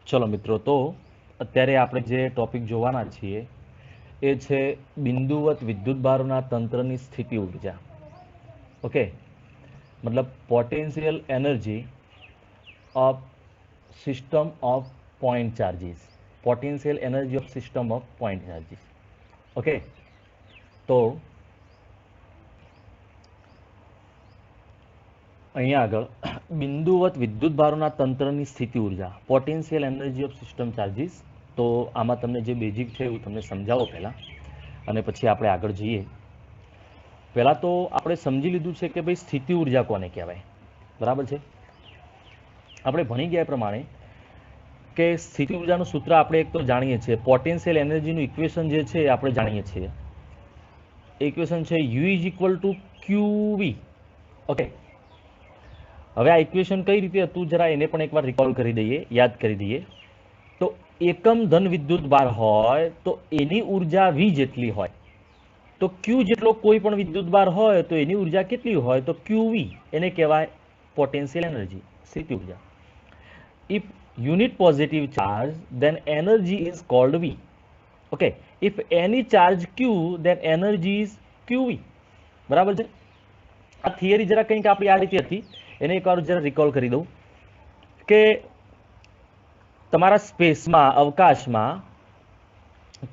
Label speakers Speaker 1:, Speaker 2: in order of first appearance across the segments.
Speaker 1: ચલો મિત્રો, તો અત્યારે આપણે જે ટોપિક જોવાના છીએ એ છે બિંદુવત વિદ્યુતભારોના તંત્રની સ્થિતિ ઉર્જા. ઓકે, મતલબ potential energy of system of point charges. Potential energy of system of point charges. Okay, તો અહીંયા આગળ બિંદુવત વિદ્યુતભારોના તંત્રની સ્થિતિ ઉર્જા, potential energy of system charges. તો આમાં તમને જે બેઝિક છે એવું તમને સમજાવો પહેલાં, અને પછી આપણે આગળ જઈએ. પહેલાં તો આપણે સમજી લીધું છે કે ભાઈ સ્થિતિ ઉર્જા કોને કહેવાય. બરાબર છે. આપણે ભણી ગયા એ પ્રમાણે કે સ્થિતિ ઉર્જાનું સૂત્ર આપણે એક તો જાણીએ છીએ. પોટેન્શિયલ એનર્જીનું ઇક્વેશન જે છે એ આપણે જાણીએ છીએ. ઇક્વેશન છે you is equal to QV. Okay, હવે આ ઇક્વેશન કઈ રીતે હતું જરા એને પણ એકવાર રિકોલ કરી દઈએ, યાદ કરી દઈએ. તો એકમ ધન વિદ્યુત ભાર હોય તો એની ઉર્જા વી જેટલી હોય, તો ક્યુ જેટલો કોઈ પણ વિદ્યુત ભાર હોય તો એની ઉર્જા કેટલી હોય, તો ક્યુવી. એને કહેવાય પોટેન્શિયલ એનર્જી, સ્થિતિ ઉર્જા. If unit positive charge then energy is called V. Okay, if any charge Q then energy is QV. બરાબર છે. આ થિયરી જરા કંઈક આપણી આ રીતે હતી, એને એકવાર જરા રિકોલ કરી દઉં કે તમારા સ્પેસમાં, અવકાશમાં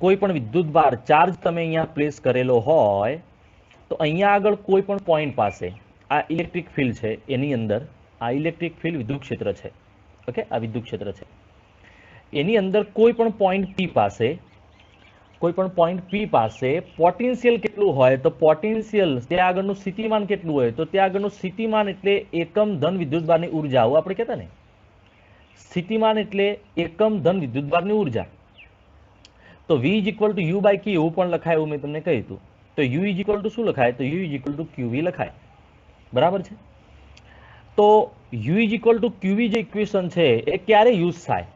Speaker 1: કોઈ પણ વિદ્યુતભાર ચાર્જ તમે અહીંયા પ્લેસ કરેલો હોય તો અહીંયા આગળ કોઈ પણ પોઈન્ટ પાસે આ ઇલેક્ટ્રિક ફિલ્ડ છે, એની અંદર આ ઇલેક્ટ્રિક ફિલ્ડ વિદ્યુત ક્ષેત્ર છે. ઓકે, આ વિદ્યુત ક્ષેત્ર છે. એની અંદર કોઈ પણ પોઈન્ટ પી પાસે પોટેન્શિયલ કેટલું હોય, તો પોટેન્શિયલ ત્યાં આગળનું સ્થિતિમાન કેટલું હોય, તો ત્યાં આગળનું સ્થિતિમાન એટલે એકમ ધન વિદ્યુતભારની ઉર્જા. આવું આપણે કહેતા ને, સ્થિતિમાન એટલે એકમ ધન વિદ્યુતભારની ઉર્જા. તો v is equal to U by Q એવું પણ લખાય, એવું મેં તમને કહ્યું હતું. તો u ઇઝ ઇક્વલ ટુ શું લખાય, તો u is equal to QV લખાય. બરાબર છે. તો u is equal to QV જે ઇક્વેશન છે એ ક્યારે યુઝ થાય,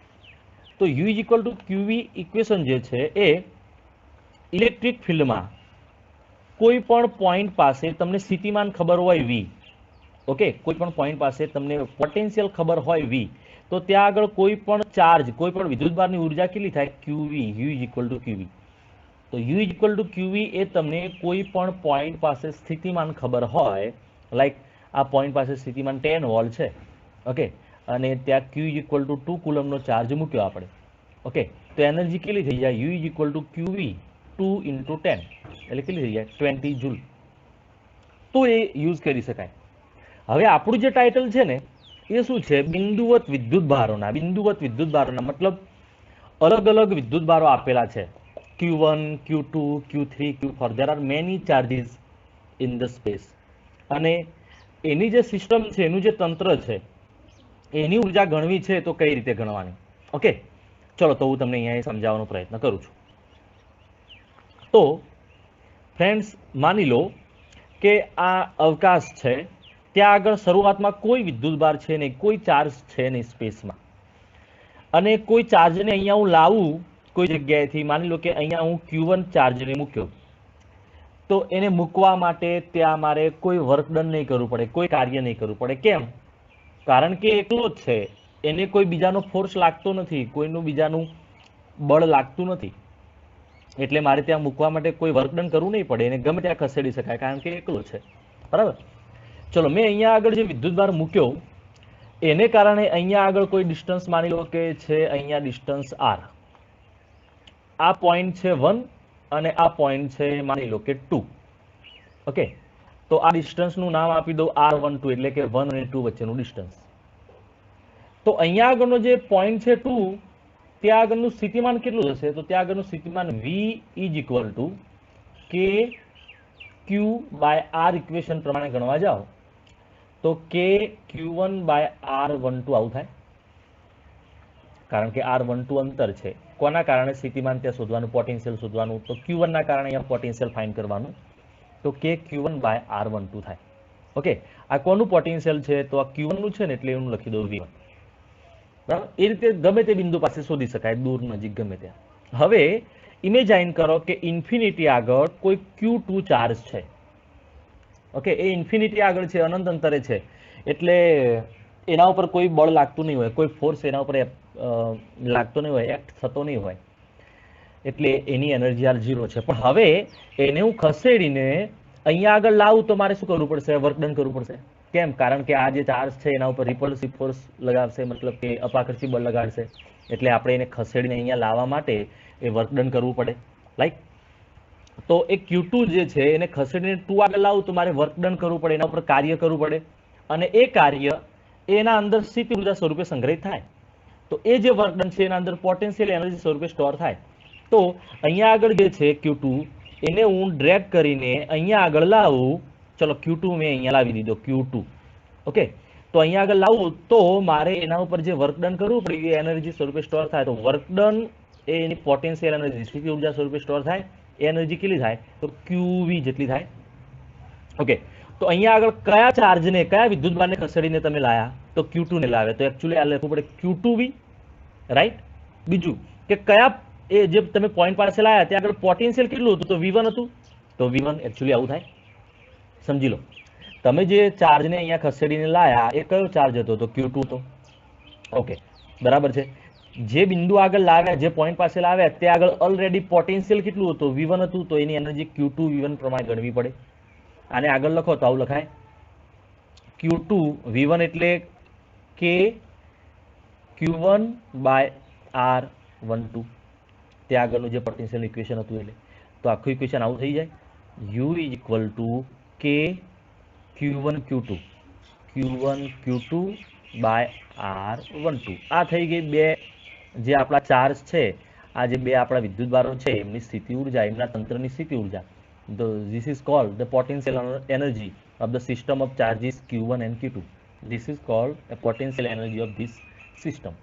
Speaker 1: તો u is equal to QV equation જે છે એ ઇલેક્ટ્રિક ફિલ્ડમાં કોઈ પણ પોઈન્ટ પાસે તમને સ્થિતિમાન ખબર હોય v. ઓકે, કોઈ પણ પોઈન્ટ પાસે તમને પોટેન્શિયલ ખબર હોય v, તો ત્યાં આગળ કોઈ પણ ચાર્જ, કોઈ પણ વિદ્યુતભારની ઉર્જા કેટલી થાય, QV. u is equal to QV. તો u is equal to QV એ તમને કોઈ પણ પોઈન્ટ પાસે સ્થિતિમાન ખબર હોય, લાઈક આ પોઈન્ટ પાસે સ્થિતિમાન 10 વોલ્ટ છે. ઓકે, અને ત્યાં q ઇઝ ઇક્વલ ટુ 2 કુલમનો ચાર્જ મૂક્યો આપણે. ઓકે, તો એનર્જી કેટલી થઈ જાય, u is equal to QV 2 into 10 એટલે કેટલી થઈ જાય, 20 જૂલ. તો એ યુઝ કરી શકાય. હવે આપણું જે ટાઇટલ છે ને એ શું છે, બિંદુવત વિદ્યુતભારોના. બિંદુવત વિદ્યુતભારોના મતલબ અલગ અલગ વિદ્યુતભારો આપેલા છે, Q1, Q2, Q3, Q4. there are many charges in the space. અને એની જે સિસ્ટમ છે, એનું જે તંત્ર છે, એની ઉર્જા ગણવી છે તો કઈ રીતે ગણવાની. ઓકે, ચલો તો હું તમને અહીંયા સમજાવવાનો પ્રયત્ન કરું છું. તો ફ્રેન્ડ્સ, માની લો કે આ અવકાશ છે, ત્યાં આગળ શરૂઆતમાં કોઈ વિદ્યુતભાર છે નહીં, કોઈ ચાર્જ છે નહીં સ્પેસમાં. અને કોઈ ચાર્જને અહીંયા હું લાવું કોઈ જગ્યાએથી, માની લો કે અહીંયા હું Q1 ચાર્જને મૂક્યો, તો એને મૂકવા માટે ત્યાં મારે કોઈ વર્ક ડન નહીં કરવું પડે, કોઈ કાર્ય નહીં કરવું પડે. કેમ? કારણ કે એકલો જ છે, એને કોઈ બીજાનો ફોર્સ લાગતો નથી, કોઈનું બીજાનું બળ લાગતું નથી. એટલે મારે ત્યાં મૂકવા માટે કોઈ વર્ક ડન કરવું નહીં પડે, એને ગમે ત્યાં ખસેડી શકાય કારણ કે એકલો છે. બરાબર. ચલો, મેં અહીંયા આગળ જે વિદ્યુતભાર મૂક્યો એને કારણે અહીંયા આગળ કોઈ ડિસ્ટન્સ માની લો કે છે, અહીંયા ડિસ્ટન્સ r. આ પોઈન્ટ છે 1 અને આ પોઈન્ટ છે માની લો કે 2. ઓકે, તો આ ડિસ્ટન્સનું નામ આપી દો r12, એટલે કે 1 અને 2 વચ્ચેનું ડિસ્ટન્સ. તો અહીંયા આગળનો જે પોઈન્ટ છે 2, ત્યાં આગળનું સ્થિતિમાન કેટલું હશે, તો ત્યાં આગળનું સ્થિતિમાન v ઇઝ ઇક્વલ ટુ કે ક્યુ બાય આર. ઇક્વેશન પ્રમાણે ગણવા જાઓ તો કે Q1 બાય R12 આવું થાય. કારણ કે R12 અંતર છે, કોના કારણે સ્થિતિમાન ત્યાં શોધવાનું, પોટેન્શિયલ શોધવાનું, તો Q1 ના કારણે અહીંયા પોટેન્શિયલ ફાઇન્ડ કરવાનું, તો કે Q1 બાય R12 થાય. ઓકે, આ કોનું પોટેન્શિયલ છે, તો આ Q1 નું છે ને, એટલે એનું લખી દો V1. બરાબર. એ રીતે ગમે તે બિંદુ પાસે શોધી શકાય, દૂર નજીક ગમે ત્યાં. હવે ઇમેજાઇન કરો કે ઇન્ફિનિટી આગળ કોઈ Q2 ચાર્જ છે. ઓકે, એ ઇન્ફિનિટી આગળ છે, અનંત અંતરે છે, એટલે એના ઉપર કોઈ બળ લાગતું નહીં હોય, કોઈ ફોર્સ એના ઉપર લાગતો નહીં હોય, એક્ટ થતો નહીં હોય, એટલે એની એનર્જી આર 0 છે. પણ હવે એને હું ખસેડીને અહીંયા આગળ લાવું તો મારે શું કરવું પડશે? વર્ક ડન કરવું પડશે. કેમ? કારણ કે આ જે ચાર્જ છે એના ઉપર રિપલ્સિવ ફોર્સ લગાવશે, મતલબ કે અપાકર્ષી બળ લગાડશે. એટલે આપણે એને ખસેડીને અહીંયા લાવવા માટે એ વર્ક ડન કરવું પડે. લાઈક તો એ Q2 જે છે એને ખસેડીને 2 આગળ લાવું તો મારે વર્ક ડન કરવું પડે, એના ઉપર કાર્ય કરવું પડે, અને એ કાર્ય એના અંદર સ્થિતિ ઉર્જા સ્વરૂપે સંગ્રહિત થાય. તો એ જે વર્ક ડન છે એના અંદર પોટેન્શિયલ એનર્જી સ્વરૂપે સ્ટોર થાય. તો અહીંયા આગળ જે છે Q2 એને હું ડ્રેગ કરીને અહીંયા આગળ લાવું. ચલો Q2 મેં અહીંયા લાવી દીધો, Q2. ઓકે, તો અહીંયા આગળ લાવું તો મારે એના ઉપર જે વર્ક ડન કરવું પડે એ એનર્જી સ્વરૂપે સ્ટોર થાય. તો વર્ક ડન એ એની પોટેન્શિયલ એનર્જી સ્થિતિ ઉર્જા સ્વરૂપે સ્ટોર થાય. એ એનર્જી કેટલી થાય? તો QV જેટલી થાય. ઓકે, તો અહીંયા આગળ કયા ચાર્જને, કયા વિદ્યુતભારને ખસેડીને તમે લાયા? તો Q2 ને લાવ્યા. તો એકચ્યુઅલી આ લખવું પડે Q2V, રાઈટ. બીજું કે કયા એ જે તમે પોઈન્ટ પાસે લાયા ત્યાં આગળ પોટેન્શિયલ કેટલું હતું? તો V1 હતું. તો V1 એકચ્યુઅલી આવું થાય. સમજી લો, તમે જે ચાર્જને અહીંયા ખસેડીને લાયા એ કયો ચાર્જ હતો? તો Q2 હતો. ઓકે, બરાબર છે. જે બિંદુ આગળ લાવ્યા, જે પોઈન્ટ પાસે લાવ્યા તે આગળ ઓલરેડી પોટેન્શિયલ કેટલું હતું? V1 હતું. તો એની એનર્જી Q2 V1 પ્રમાણે ગણવી પડે. આને આગળ લખો તો આવું લખાય, Q2 V1 એટલે K Q1 બાય R12. તે આગળનું જે પોટેન્શિયલ ઇક્વેશન હતું એટલે. તો આખું ઇક્વેશન આવું થઈ જાય, U is equal to K Q1 Q2 by R12. આ થઈ ગઈ બે જે આપણા ચાર્જ છે, આ જે બે આપણા વિદ્યુતભારો છે એમની સ્થિતિ ઉર્જા, એમના તંત્રની સ્થિતિ ઉર્જા. This is called the potential energy of the system of charges Q1 and Q2. This is called a potential energy of this system.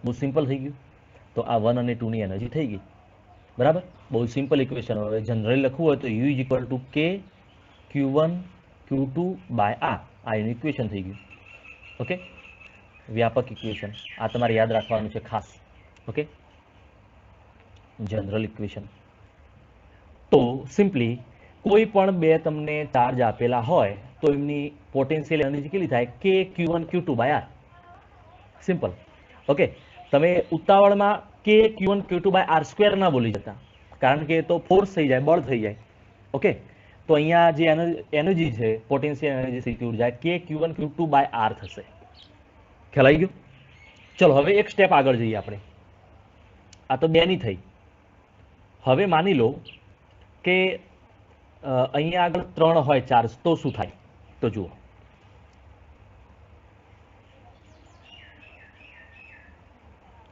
Speaker 1: બહુ સિમ્પલ થઈ ગયું. તો આ 1 અને 2 ની એનર્જી થઈ ગઈ. બરાબર, બહુ સિમ્પલ ઇક્વેશન. હવે જનરલી લખવું હોય તો U is equal to K Q1 Q2 by R. આ એનું ઇક્વેશન થઈ ગયું. ઓકે, વ્યાપક ઇક્વેશન. આ તમારે યાદ રાખવાનું છે ખાસ. Okay, general equation. તો સિમ્પલી કોઈ પણ બે તમને ચાર્જ આપેલા હોય તો એમની પોટેન્શિયલ એનર્જી કેટલી થાય? K Q1 Q2 by R. Simple. Okay, તમે ઉતાવળમાં K Q1 Q2 by R square ના બોલી જતા, કારણ કે તો ફોર્સ થઈ જાય, બળ થઈ જાય. ઓકે, તો અહીંયા જે એનર્જી છે, પોટેન્શિયલ એનર્જી સ્થિતિ ઉર્જા K Q1 Q2 by R થશે. ખ્યાલ આવી ગયો? ચલો હવે એક સ્ટેપ આગળ જઈએ આપણે. આ તો 2 ની થઈ. હવે માની લો કે અહીંયા આગળ 3 હોય ચાર્જ, તો શું થાય? તો જુઓ,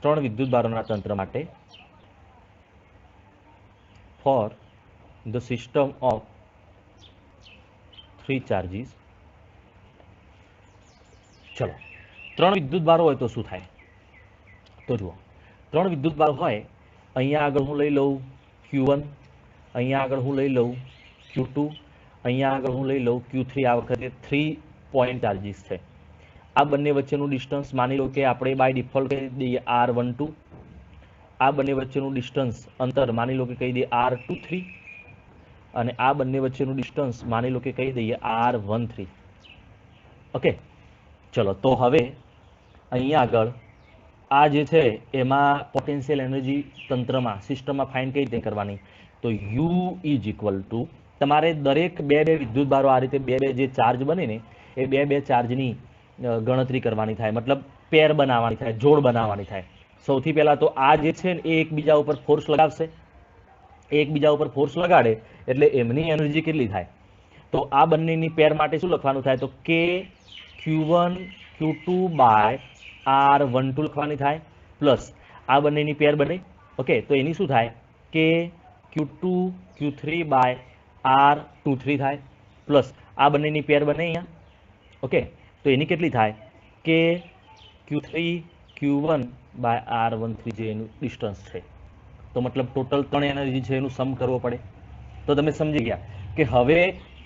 Speaker 1: ત્રણ વિદ્યુતભારોના તંત્ર માટે for the system of 3 charges. ચલો, 3 વિદ્યુતભારો હોય તો શું થાય? તો જુઓ, 3 વિદ્યુતભાર હોય, અહીંયા આગળ હું લઈ લઉં Q1, અહીંયા આગળ હું લઈ લઉં Q2, અહીંયા આગળ હું લઈ લઉં Q3. આ વખતે 3 પોઈન્ટ ચાર્જીસ છે. આ બંને વચ્ચેનું ડિસ્ટન્સ માની લો કે આપણે બાય ડિફોલ્ટ કહી દઈએ R12. આ બંને વચ્ચેનું ડિસ્ટન્સ, અંતર માની લો કે કહી દઈએ R23, અને આ બંને વચ્ચેનું ડિસ્ટન્સ માની લો કે કહી દઈએ R13. ઓકે, ચલો તો હવે અહીંયા આગળ આ જે છે એમાં પોટેન્શિયલ એનર્જી તંત્રમાં, સિસ્ટમમાં ફાઇન્ડ કઈ રીતે કરવાની? તો U ઇઝ ઇક્વલ ટુ, તમારે દરેક બે વિદ્યુતભારો આ રીતે બે જે ચાર્જ બને ને એ બે ચાર્જની ગણતરી કરવાની થાય, મતલબ પેર બનાવવાની થાય, જોડ બનાવવાની થાય. સૌથી પહેલા તો આ જે છે એ એકબીજા ઉપર ફોર્સ લગાવશે. એકબીજા ઉપર ફોર્સ લગાડે એટલે એમની એનર્જી કેટલી થાય? તો આ બંનેની પેર માટે શું લખવાનું થાય? તો K Q1 Q2 by R12 લખવાની થાય, પ્લસ આ બંનેની પેર બને. ઓકે, તો એની શું થાય? K Q2 Q3 by R23 થાય, પ્લસ આ બંનેની પેર બને અહીંયા. ઓકે, તો એની કેટલી થાય? K Q3 Q1 by R13 જે એનું ડિસ્ટન્સ છે. તો મતલબ ટોટલ 3 એનર્જી છે એનું સમ કરવો પડે. તો તમે સમજી ગયા કે હવે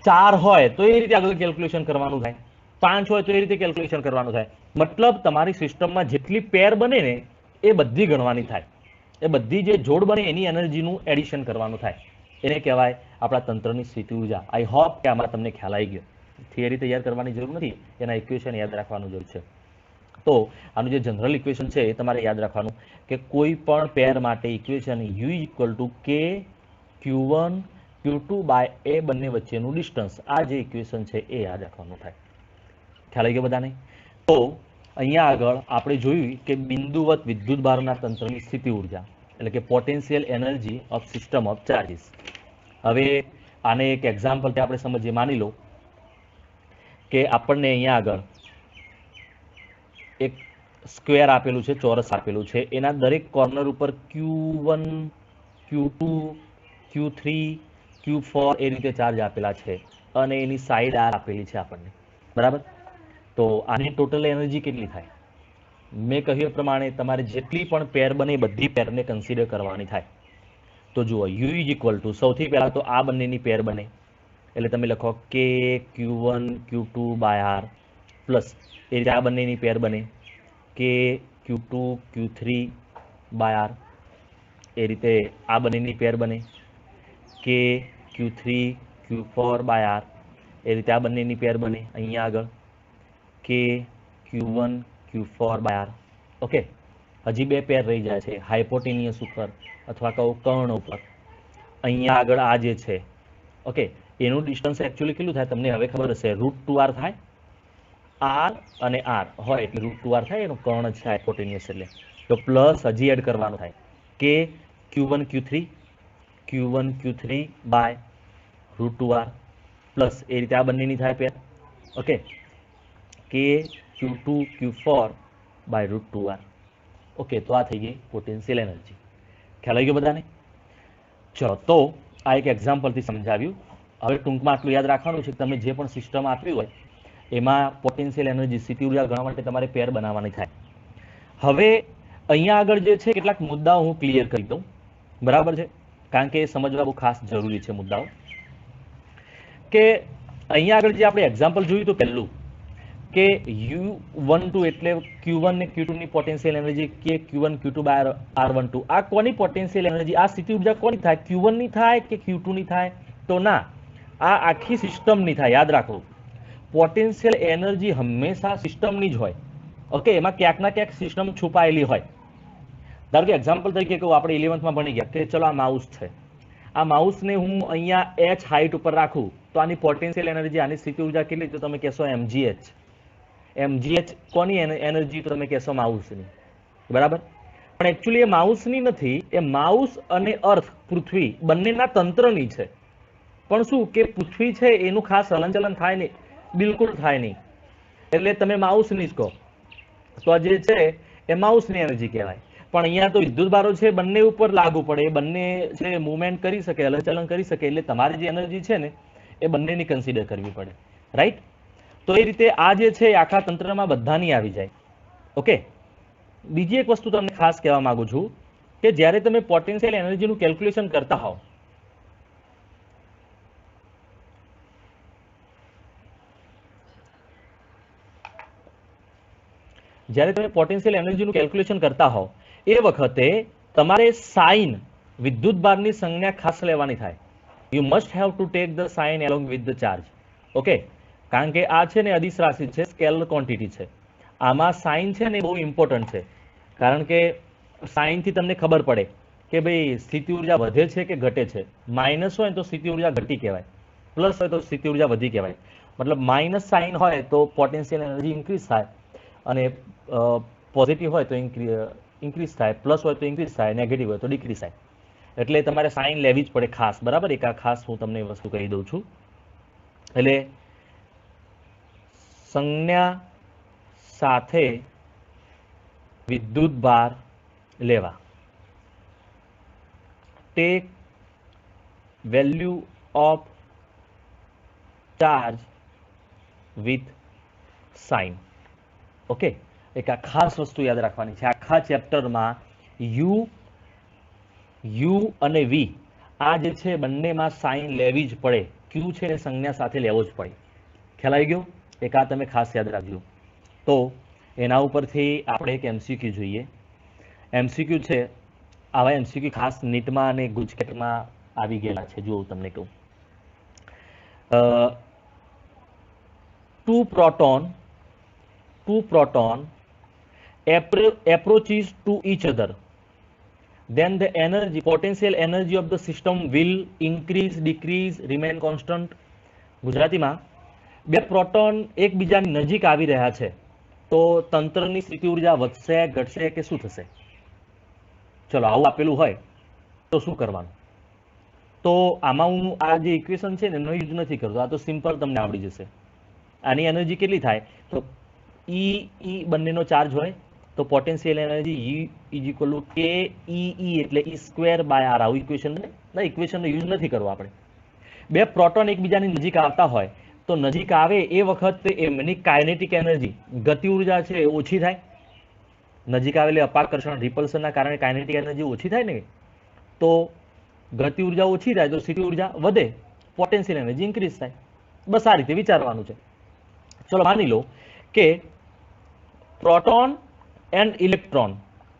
Speaker 1: 4 હોય તો એ રીતે આગળ કેલ્ક્યુલેશન કરવાનું થાય, 5 હોય તો એ રીતે કેલ્ક્યુલેશન કરવાનું થાય. મતલબ તમારી સિસ્ટમમાં જેટલી પેર બને ને એ બધી ગણવાની થાય. એ બધી જે જોડ બને એની એનર્જીનું એડિશન કરવાનું થાય. એને કહેવાય આપણા તંત્રની સ્થિતિ ઉર્જા. આઈ હોપ કે આમાં તમને ખ્યાલ આવી ગયો. થિયરી તૈયાર કરવાની જરૂર નથી, એના ઇક્વેશન યાદ રાખવાનું જરૂર છે. તો આનું જે જનરલ ઇક્વેશન છે એ તમારે યાદ રાખવાનું કે કોઈ પણ પેર માટે ઇક્વેશન u ઇક્વલ ટુ કે Q1 Q2 બાય એ બંને વચ્ચેનું ડિસ્ટન્સ, આ જે ઇક્વેશન છે એ યાદ રાખવાનું થાય. ખ્યાલ આવી ગયો બધાને? તો અહીંયા આગળ આપણે જોયું કે બિંદુવત વિદ્યુતભારના તંત્રની સ્થિતિ ઉર્જા એટલે કે potential energy of system of charges. હવે આને એક એક્ઝામ્પલથી આપણે સમજીએ. માની લો કે આપણને અહીંયા આગળ એક સ્ક્વેર આપેલું છે, ચોરસ આપેલું છે, એના દરેક કોર્નર ઉપર Q1 Q2 Q3 Q4 એ રીતે ચાર્જ આપેલા છે અને એની સાઈડ આર આપેલી છે આપણને, બરાબર? તો આની ટોટલ એનર્જી કેટલી થાય? મેં કહ્યું એ પ્રમાણે તમારે જેટલી પણ પેર બને એ બધી પેરને કન્સિડર કરવાની થાય. તો જુઓ, યુ ઇઝ ઇક્વલ ટુ સૌથી પહેલાં તો આ બંનેની પેર બને એટલે તમે લખો કે Q1 Q2 by R plus એ રીતે આ બંનેની પેર બને કે Q2 Q3 બાય આર. એ રીતે આ બંનેની પેર બને કે Q3 Q4 બાય આર. એ રીતે આ બંનેની પેર બને અહીંયા આગળ કે Q1 Q4 by R. Okay, હજી બે પેર રહી જાય છે, હાઇપોટેનિયસ ઉપર અથવા કહો કર્ણ ઉપર. અહીંયા આગળ આ જે છે, ઓકે, એનું ડિસ્ટન્સ એકચ્યુઅલી કેટલું થાય તમને હવે ખબર હશે, √2r થાય. આર અને આર હોય એટલે √2r થાય, એનું કર્ણ છે હાઇપોટેનિયસ એટલે. તો પ્લસ હજી એડ કરવાનું થાય કે Q1 Q3 by √2r plus એ રીતે આ બંનેની થાય પેર. ઓકે, કે Q2 Q4 by √2r. Okay, તો આ થઈ ગઈ પોટેન્શિયલ એનર્જી. ખ્યાલ આવી ગયો બધાને? ચલો, તો આ એક એક્ઝામ્પલથી સમજાવ્યું. હવે ટૂંકમાં આટલું યાદ રાખવાનું છે કે તમે જે પણ સિસ્ટમ આપી હોય એમાં પોટેન્શિયલ એનર્જી સ્થિતિ ઉર્જા ગણવા માટે તમારે પેર બનાવવાની થાય. હવે અહીંયા આગળ જે છે કેટલાક મુદ્દાઓ હું ક્લિયર કરી દઉં, બરાબર છે? કારણ કે એ સમજવા બહુ ખાસ જરૂરી છે મુદ્દાઓ. કે અહીંયા આગળ જે આપણે એક્ઝામ્પલ જોયું તો પહેલું કે U12 એટલે Q1 ને Q2 ની પોટેન્શિયલ એનર્જી કે Q1 Q2 બાય R12. આ કોની પોટેન્શિયલ એનર્જી, આ સ્થિતિ ઉર્જા કોની થાય? Q1 ની થાય કે Q2 ની થાય? તો ના, આ આખી સિસ્ટમની થાય. યાદ રાખો, પોટેન્શિયલ એનર્જી હંમેશા સિસ્ટમની જ હોય. ઓકે, એમાં ક્યાંક ના ક્યાંક સિસ્ટમ છુપાયેલી હોય. ધારો કે એક્ઝામ્પલ તરીકે કહું, આપણે 11th માં ભણી ગયા કે ચલો આ માઉસ છે, આ માઉસને હું અહીંયા h હાઈટ ઉપર રાખું તો આની પોટેન્શિયલ એનર્જી, આની સ્થિતિ ઉર્જા કેટલી? તો તમે કહેશો mgh. mgh કોની એનર્જી? તો તમે કહેશો માઉસની, બરાબર? પણ એકચ્યુઅલી એ માઉસની નથી, એ માઉસ અને અર્થ પૃથ્વી બંનેના તંત્રની છે. પણ શું કે પૃથ્વી છે એનું ખાસ હલનચલન થાય નહીં, બિલકુલ થાય નહીં, એટલે તમે માઉસની જ કહો. તો આ જે છે એ માઉસની એનર્જી કહેવાય. પણ અહીંયા તો વિદ્યુત ભારો છે, બંને ઉપર લાગુ પડે, એ બંને છે મૂવમેન્ટ કરી શકે, હલનચલન કરી શકે, એટલે તમારી જે એનર્જી છે ને એ બંનેની કન્સિડર કરવી પડે, રાઈટ? તો એ રીતે આ જે છે આખા તંત્રમાં બધાની આવી જાય. ઓકે, બીજી એક વસ્તુ તમને ખાસ કહેવા માંગુ છું કે જ્યારે તમે પોટેન્શિયલ એનર્જીનું કેલ્ક્યુલેશન કરતા હોવ, જ્યારે તમે પોટેન્શિયલ એનર્જીનું કેલ્ક્યુલેશન કરતા હોવ એ વખતે તમારે સાઇન વિદ્યુતભારની સંજ્ઞા ખાસ લેવાની થાય. You must have to take the sign along with the charge. Okay, કારણ કે આ છે ને અદિશ રાશિ છે, સ્કેલર ક્વોન્ટિટી છે. આમાં સાઇન છે ને બહુ ઇમ્પોર્ટન્ટ છે, કારણ કે સાઇનથી તમને ખબર પડે કે ભાઈ સ્થિતિ ઉર્જા વધે છે કે ઘટે છે. માઇનસ હોય તો સ્થિતિ ઉર્જા ઘટી કહેવાય, પ્લસ હોય તો સ્થિતિ ઉર્જા વધી કહેવાય. મતલબ માઇનસ સાઇન હોય તો પોટેન્શિયલ એનર્જી ઇન્ક્રીઝ થાય અને પોઝિટિવ હોય તો ઇન્ક્રીઝ થાય, પ્લસ હોય તો ઇન્ક્રીઝ થાય, નેગેટિવ હોય તો ડિક્રીઝ થાય. એટલે તમારે સાઇન લેવી જ પડે ખાસ, બરાબર? એક આ ખાસ હું તમને વસ્તુ કહી દઉં છું. એટલે સંજ્ઞા સાથે વિદ્યુત ભાર લેવા. Take value of charge with sign. Okay, એક આ ખાસ વસ્તુ યાદ રાખવાની છે. આખા ચેપ્ટરમાં યુ અને વી આ જે છે બંનેમાં સાઇન લેવી જ પડે. ક્યુ છે એ સંજ્ઞા સાથે લેવો જ પડે. ખ્યાલ આવી ગયો? એક આ તમે ખાસ યાદ રાખજો. તો એના ઉપરથી આપણે એક એમસીક્યુ જોઈએ. એમસીક્યુ છે, આવા એમસીક્યુ ખાસ નીટમાં અને ગુજકેટમાં આવી ગયેલા છે. જો તમને કહું, 2 proton approaches to each other, then the energy, potential energy of the system will increase, decrease, remain constant. ગુજરાતીમાં બે પ્રોટોન એકબીજાની નજીક આવી રહ્યા છે તો તંત્રની સ્થિતિ ઉર્જા વધશે, ઘટશે કે શું થશે? ચલો આવું આપેલું હોય તો શું કરવાનું? તો આમાં હું આ જે ઇક્વેશન છે ને એનો યુઝ નથી કરતો, આ તો સિમ્પલ તમને આવડી જશે. આની એનર્જી કેટલી થાય? તો ઈ બંનેનો ચાર્જ હોય તો potential energy E is equal two કે ઈ એટલે ઈ સ્ક્વેર બાય આર. આવું ઇક્વેશન ના ઇક્વેશનનો યુઝ નથી કરવો આપણે. બે પ્રોટોન એકબીજાની નજીક આવતા હોય તો નજીક આવે એ વખતે એમની કાઇનેટિક એનર્જી, ગતિ ઉર્જા છે એ ઓછી થાય. નજીક આવેલી અપાકર્ષણ રિપલ્સનના કારણે કાઇનેટિક એનર્જી ઓછી થાય ને, તો ગતિ ઉર્જા ઓછી થાય તો સ્થિતિ ઉર્જા વધે, પોટેન્શિયલ એનર્જી ઇન્ક્રીઝ થાય. બસ આ રીતે વિચારવાનું છે. ચલો માની લો કે proton and electron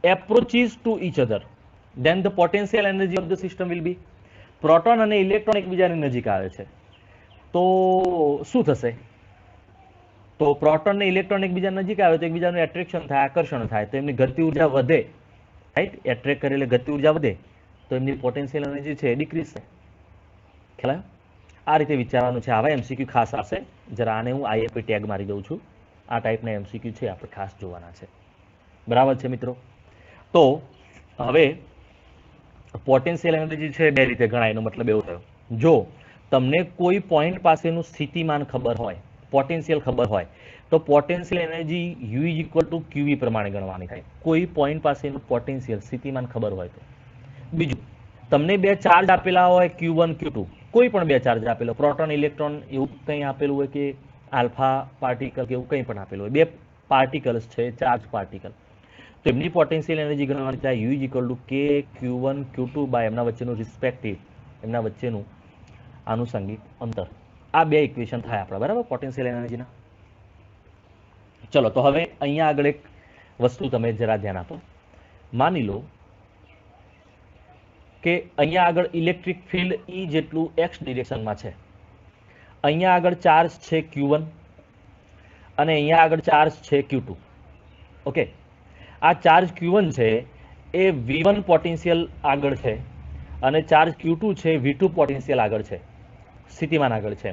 Speaker 1: approaches to each other, then the potential energy of the system will be. Proton અને ઇલેક્ટ્રોન એકબીજાની નજીક આવે છે તો શું થશે? તો પ્રોટોન અને ઇલેક્ટ્રોન એકબીજા નજીક આવે તો એકબીજાનું એટ્રેક્શન થાય, આકર્ષણ થાય, તો એમની ગતિ ઉર્જા વધે, રાઈટ? એટ્રેક્ટ કરે એટલે ગતિ ઉર્જા વધે તો એમની પોટેન્શિયલ એનર્જી છે ડિક્રીઝ થાય. ખ્યાલ? આ રીતે વિચારવાનું છે. આવા એમસીક્યુ ખાસ આવશે. જરા આને હું આઈએફપી ટેગ મારી દઉં છું. આ ટાઈપના એમસીક્યુ છે આપણે ખાસ જોવાના છે. બરાબર છે મિત્રો? તો હવે પોટેન્શિયલ એનર્જી છે બે રીતે ગણાય. એનો મતલબ એવો થયો, જો તમને કોઈ પોઈન્ટ પાસેનું સ્થિતિમાન ખબર હોય, પોટેન્શિયલ ખબર હોય, તો potential energy U is equal two QV પ્રમાણે ગણવાની થાય. કોઈ પોઈન્ટ પાસેનું પોટેન્શિયલ સ્થિતિમાન ખબર હોય તો. બીજું, તમને બે ચાર્જ આપેલા હોય Q1 Q2, કોઈ પણ બે ચાર્જ આપેલો, પ્રોટોન ઇલેક્ટ્રોન એવું કંઈ આપેલું હોય કે આલ્ફા પાર્ટિકલ કે એવું કંઈ પણ આપેલું હોય, બે પાર્ટિકલ્સ છે, ચાર્જ પાર્ટિકલ, તો એમની પોટેન્શિયલ એનર્જી ગણવાની થાય U ઇઝ ઇક્વલ ટુ કે Q1 Q2 બાય એમના વચ્ચેનું રિસ્પેક્ટિવ, એમના વચ્ચેનું આનુષંગિક અંતર. આ બે ઇક્વેશન થાય આપણા, બરાબર, પોટેન્શિયલ એનર્જીના. ચલો તો હવે અહીંયા આગળ એક વસ્તુ તમે જરા ધ્યાન આપો. માની લો કે અહીંયા આગળ ઇલેક્ટ્રિક ફિલ્ડ E જેટલું X ડિરેક્શનમાં છે. અહીંયા આગળ ચાર્જ છે Q1 અને અહીંયા આગળ ચાર્જ છે Q2. ઓકે, આ ચાર્જ Q1 છે એ V1 પોટેન્શિયલ આગળ છે અને ચાર્જ Q2 છે V2 પોટેન્શિયલ આગળ છે, સ્થિતિમાન આગળ છે.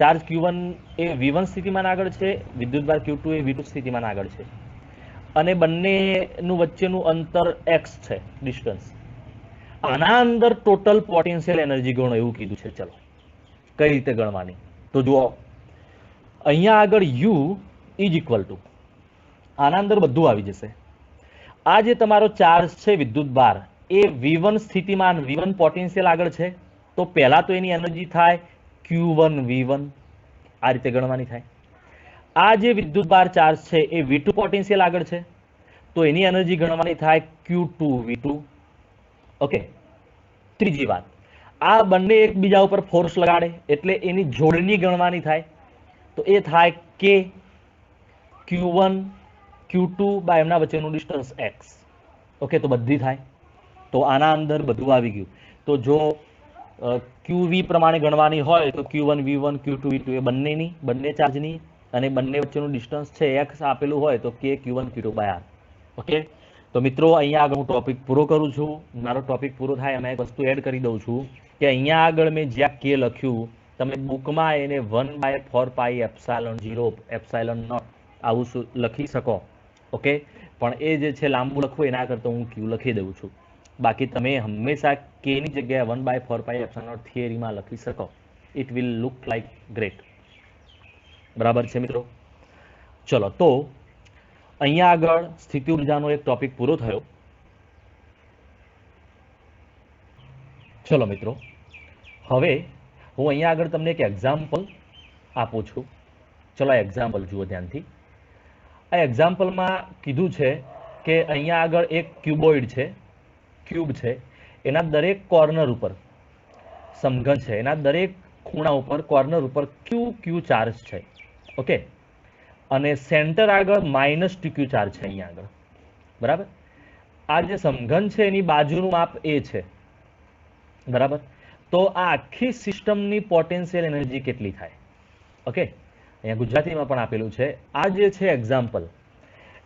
Speaker 1: ચાર્જ Q1 એ V1 સ્થિતિમાન આગળ છે, વિદ્યુતભાર Q2 એ V2 સ્થિતિમાન આગળ છે અને બંનેનું વચ્ચેનું અંતર x છે, ડિસ્ટન્સ. આના અંદર ટોટલ પોટેન્શિયલ એનર્જી ગણો એવું કીધું છે. ચલો કઈ રીતે ગણવાની? તો જુઓ, અહીંયા આગળ U ઇઝ ઇક્વલ ટુ, આના અંદર બધું આવી જશે. આ જે તમારો ચાર્જ છે વિદ્યુત ભાર એ V1 સ્થિતિમાન, V1 પોટેન્શિયલ આગળ છે, તો પહેલા તો એની એનર્જી થાય Q1 V1, આ રીતે ગણવાની થાય. આ જે વિદ્યુત ભાર ચાર્જ છે એ V2 પોટેન્શિયલ આગળ છે, તો એની એનર્જી ગણવાની થાય Q2 V2. ઓકે, ત્રીજી વાત, આ બંને એકબીજા ઉપર ફોર્સ લગાડે એટલે એની જોડણી ગણવાની થાય, તો એ થાય કે Q1 Q2 બાય એમના વચ્ચેનું ડિસ્ટન્સ x. ઓકે, તો બધી થાય. તો આના અંદર બધું આવી ગયું. તો જો QV પ્રમાણે ગણવાની હોય તો Q1 V1 Q2 V2 એ બંનેની, બંને ચાર્જની, અને બંને વચ્ચેનું ડિસ્ટન્સ છે x આપેલું હોય તો K Q1 Q2 by R. Okay, તો મિત્રો અહીંયા આગળ હું ટોપિક પૂરો કરું છું. મારો ટોપિક પૂરો થાય એમાં એક વસ્તુ એડ કરી દઉં છું કે અહીંયા આગળ મેં જ્યાં K લખ્યું તમે બુકમાં એને 1/4πε0 એપ્સાઇલોન નોટ આવું લખી શકો. ઓકે, પણ એ જે છે લાંબુ લખવું એના કરતાં હું Q લખી દઉં છું. બાકી તમે હંમેશા K ની જગ્યાએ 1/4πε0 થિયરીમાં લખી શકો. It will look like great. બરાબર છે મિત્રો? ચલો તો અહીંયા આગળ સ્થિતિ ઉર્જાનો એક ટોપિક પૂરો થયો. ચલો મિત્રો, હવે હું અહીંયા આગળ તમને એક એક્ઝામ્પલ આપું છું. ચલો એક્ઝામ્પલ જુઓ ધ્યાનથી. આ એક્ઝામ્પલમાં કીધું છે કે અહીંયા આગળ એક ક્યુબોઇડ છે, ક્યુબ છે, એના દરેક કોર્નર ઉપર સમઘન છે, એના દરેક ખૂણા ઉપર કોર્નર ઉપર QQ ચાર્જ છે. ઓકે, અને સેન્ટર આગળ -TQ ચાર્જ છે અહીંયા આગળ. બરાબર, આ જે સમઘન છે એની બાજુનું માપ A છે. બરાબર, તો આ આખી સિસ્ટમની પોટેન્શિયલ એનર્જી કેટલી થાય? ઓકે, અહીંયા ગુજરાતીમાં પણ આપેલું છે. આ જે છે એક્ઝામ્પલ,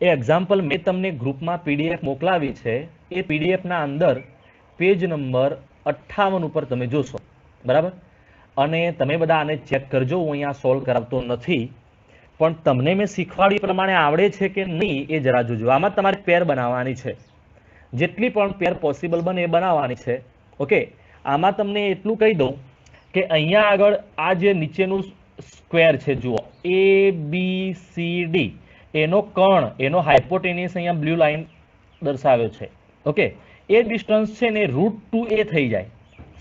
Speaker 1: એ એક્ઝામ્પલ મેં તમને ગ્રુપમાં પીડીએફ મોકલાવી છે, એ પીડીએફના અંદર પેજ નંબર 58 ઉપર તમે જોશો, બરાબર. અને તમે બધા આને ચેક કરજો. હું અહીંયા સોલ્વ કરાવતો નથી, પણ તમને મેં શીખવાડી પ્રમાણે આવડે છે કે નહીં એ જરા જોજો. આમાં તમારે પેર બનાવવાની છે, જેટલી પણ પેર પોસિબલ બને એ બનાવવાની છે. ઓકે, આમાં તમને એટલું કહી દઉં કે અહીંયા આગળ આ જે નીચેનું સ્ક્વેર છે જુઓ, ABCD, એનો કર્ણ, એનો હાઇપોટેનિયસ અહીંયા બ્લુ લાઇન દર્શાવ્યો છે. ઓકે, એ ડિસ્ટન્સ છે ને √2a થઈ જાય.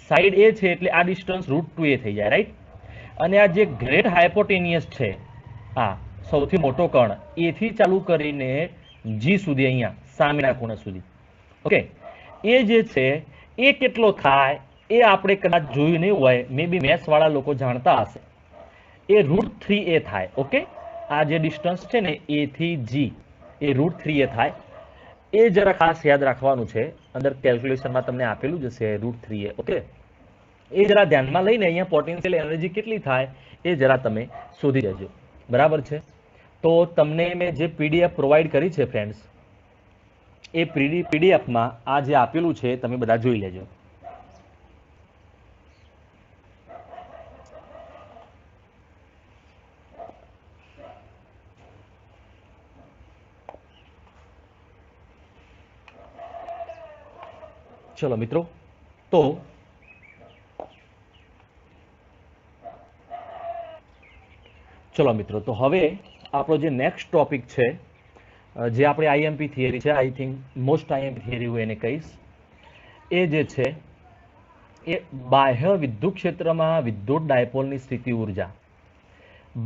Speaker 1: સાઈડ એ છે એટલે આ ડિસ્ટન્સ √2a થઈ જાય, રાઈટ. અને આ જે ગ્રેટ હાઇપોટેનિયસ છે, હા, સૌથી મોટો કર્ણ, એથી ચાલુ કરીને G સુધી, અહીંયા સામેના ખૂણા સુધી. ઓકે, એ જે છે એ કેટલો થાય એ આપણે કદાચ જોયું નહીં હોય, મે બી મેથ્સ વાળા લોકો જાણતા હશે. એ √3a થાય. ઓકે, આ જે ડિસ્ટન્સ છે ને A થી G, એ √3a થાય. એ જરા ખાસ યાદ રાખવાનું છે. અંદર કેલ્ક્યુલેશનમાં તમને આપેલું જ હશે √3a. ઓકે, એ જરા ધ્યાનમાં લઈને અહીંયા પોટેન્શિયલ એનર્જી કેટલી થાય એ જરા તમે શોધી લેજો, બરાબર છે. તો તમને મેં જે પીડીએફ પ્રોવાઈડ કરી છે ફ્રેન્ડ્સ, એ પીડીએફમાં આ જે આપેલું છે તમે બધા જોઈ લેજો. ચલો મિત્રો, તો હવે આપણો જે નેક્સ્ટ ટોપિક છે, જે આપણે આઈએમપી થિયરી છે, I think most IMP theory હું એને કહીશ, એ જે છે એ બાહ્ય વિદ્યુત ક્ષેત્રમાં વિદ્યુત ડાયપોલની સ્થિતિ ઉર્જા.